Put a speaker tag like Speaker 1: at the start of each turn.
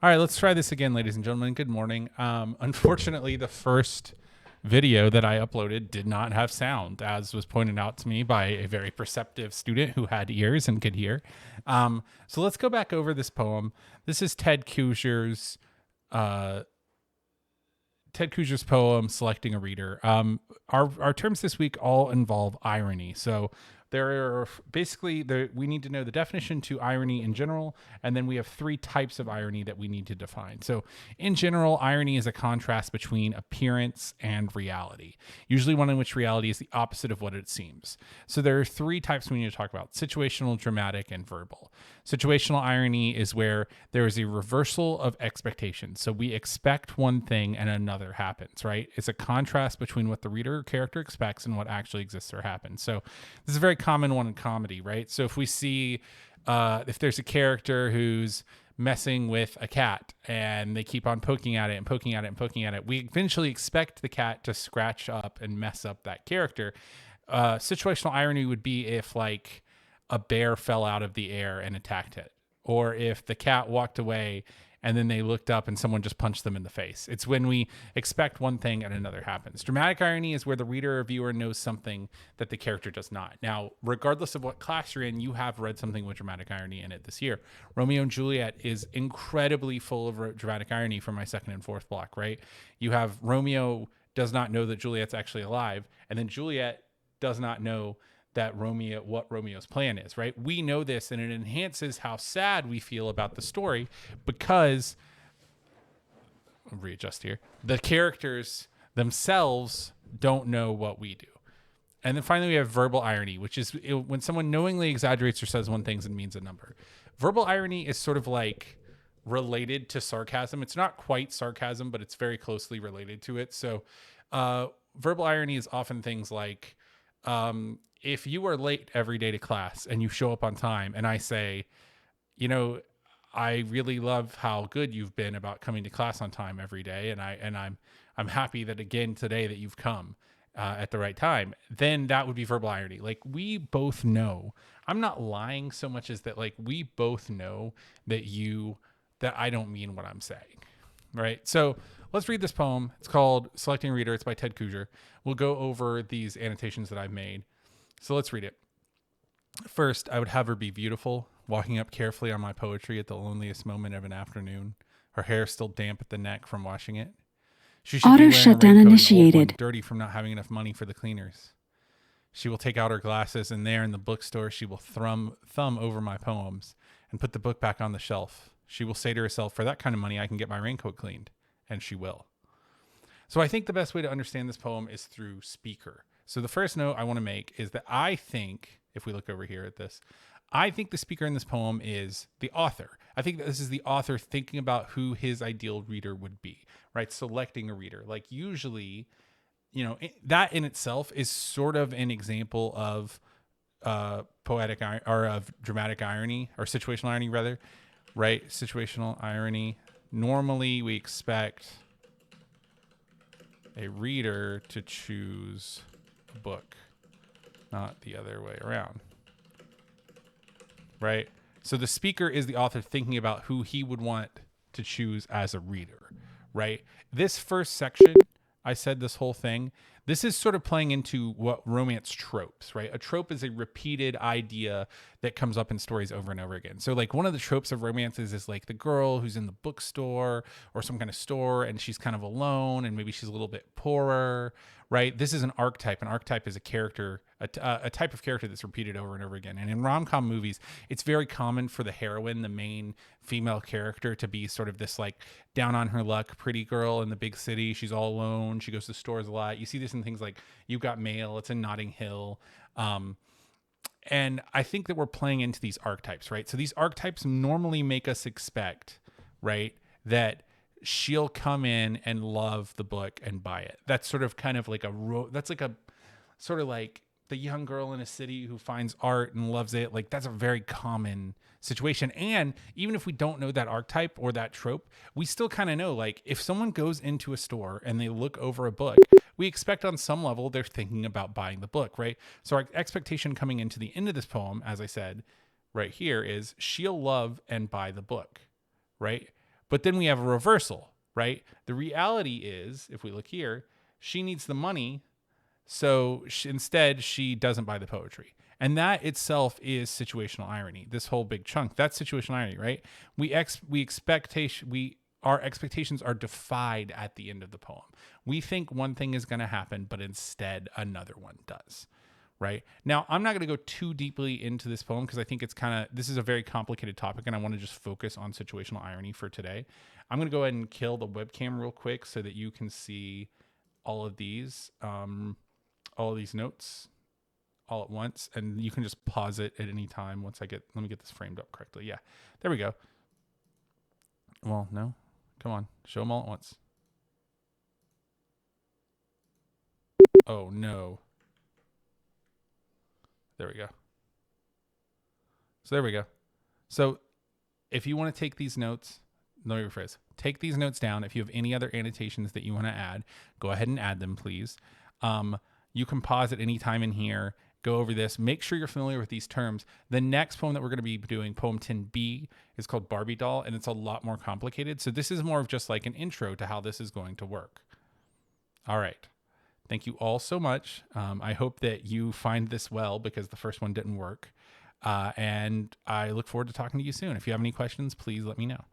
Speaker 1: All right, let's try this again, ladies and gentlemen. Good morning. Unfortunately, the first video that I uploaded did not have sound, as was pointed out to me by a very perceptive student who had ears and could hear. So let's go back over this poem. This is uh, Ted Kujar's poem, Selecting a Reader. Our terms this week all involve irony. So there are we need to know the definition to irony in general, and then we have three types of irony that we need to define. So in general, irony is a contrast between appearance and reality, usually one in which reality is the opposite of what it seems. So there are three types we need to talk about: situational, dramatic, and verbal. Situational irony is where there is a reversal of expectations. So we expect one thing and another happens, right? It's a contrast between what the reader or character expects and what actually exists or happens. So this is a very common one in comedy, right? So if we see, if there's a character who's messing with a cat and they keep on poking at it and poking at it and poking at it, we eventually expect the cat to scratch up and mess up that character. Situational irony would be if, like, a bear fell out of the air and attacked it, or if the cat walked away and then they looked up and someone just punched them in the face. It's when we expect one thing and another happens. Dramatic irony is where the reader or viewer knows something that the character does not. Now, regardless of what class you're in, you have read something with dramatic irony in it this year. Romeo and Juliet is incredibly full of dramatic irony for my second and fourth block, right? You have Romeo does not know that Juliet's actually alive, and then Juliet does not know that what Romeo's plan is, right? We know this, and it enhances how sad we feel about the story because, I'll readjust here, the characters themselves don't know what we do. And then finally, we have verbal irony, which is when someone knowingly exaggerates or says one thing and means a number. Verbal irony is sort of like related to sarcasm. It's not quite sarcasm, but it's very closely related to it. So verbal irony is often things like, if you are late every day to class and you show up on time and I say, I really love how good you've been about coming to class on time every day, and I'm happy that again today that you've come at the right time, then that would be verbal irony. Like, we both know, I'm not lying so much as that, like, we both know that I don't mean what I'm saying, right? So let's read this poem. It's called Selecting a Reader. It's by Ted Kujar. We'll go over these annotations that I've made. So let's read it. First, I would have her be beautiful, walking up carefully on my poetry at the loneliest moment of an afternoon, her hair still damp at the neck from washing it. She should be
Speaker 2: Auto
Speaker 1: wearing a
Speaker 2: shutdown
Speaker 1: raincoat, an old one,
Speaker 2: initiated.
Speaker 1: dirty from not having enough money for the cleaners. She will take out her glasses, and there in the bookstore she will thumb over my poems and put the book back on the shelf. She will say to herself, for that kind of money, I can get my raincoat cleaned. And she will. So I think the best way to understand this poem is through speaker. So the first note I want to make is that I think, if we look over here at this, I think the speaker in this poem is the author. I think that this is the author thinking about who his ideal reader would be, right? Selecting a reader. Like, usually, that in itself is sort of an example of poetic or of dramatic irony, or situational irony rather, right? Situational irony. Normally we expect a reader to choose a book, not the other way around, right? So the speaker is the author thinking about who he would want to choose as a reader, right? This first section, I said this whole thing, this is sort of playing into what romance tropes, right? A trope is a repeated idea that comes up in stories over and over again. So, like, one of the tropes of romances is like the girl who's in the bookstore or some kind of store and she's kind of alone and maybe she's a little bit poorer, right? This is an archetype. An archetype is a character, a type of character that's repeated over and over again. And in rom-com movies, it's very common for the heroine, the main female character, to be sort of this, like, down on her luck pretty girl in the big city. She's all alone. She goes to stores a lot. You see this in things like You've Got Mail. It's in Notting Hill. And I think that we're playing into these archetypes, right? So these archetypes normally make us expect, right, that she'll come in and love the book and buy it. That's sort of kind of like that's like a sort of like the young girl in a city who finds art and loves it. Like, that's a very common situation. And even if we don't know that archetype or that trope, we still kind of know, like, if someone goes into a store and they look over a book, we expect on some level they're thinking about buying the book, right? So our expectation coming into the end of this poem, as I said right here, is she'll love and buy the book, right? But then we have a reversal, right? The reality is, if we look here, she needs the money, so instead she doesn't buy the poetry. And that itself is situational irony. This whole big chunk, that's situational irony, right? Our expectations are defied at the end of the poem. We think one thing is going to happen, but instead another one does. Right now, I'm not going to go too deeply into this poem because I think this is a very complicated topic, and I want to just focus on situational irony for today. I'm going to go ahead and kill the webcam real quick so that you can see all of these notes all at once, and you can just pause it at any time. Let me get this framed up correctly. Yeah, there we go. Well, no, come on, show them all at once. Oh no. There we go. So there we go. So if you want to take these notes, let me rephrase. Take these notes down. If you have any other annotations that you want to add, go ahead and add them, please. You can pause at any time in here, go over this, make sure you're familiar with these terms. The next poem that we're going to be doing, poem 10B, is called Barbie Doll, and it's a lot more complicated. So this is more of just like an intro to how this is going to work. All right. Thank you all so much. I hope that you find this well because the first one didn't work. And I look forward to talking to you soon. If you have any questions, please let me know.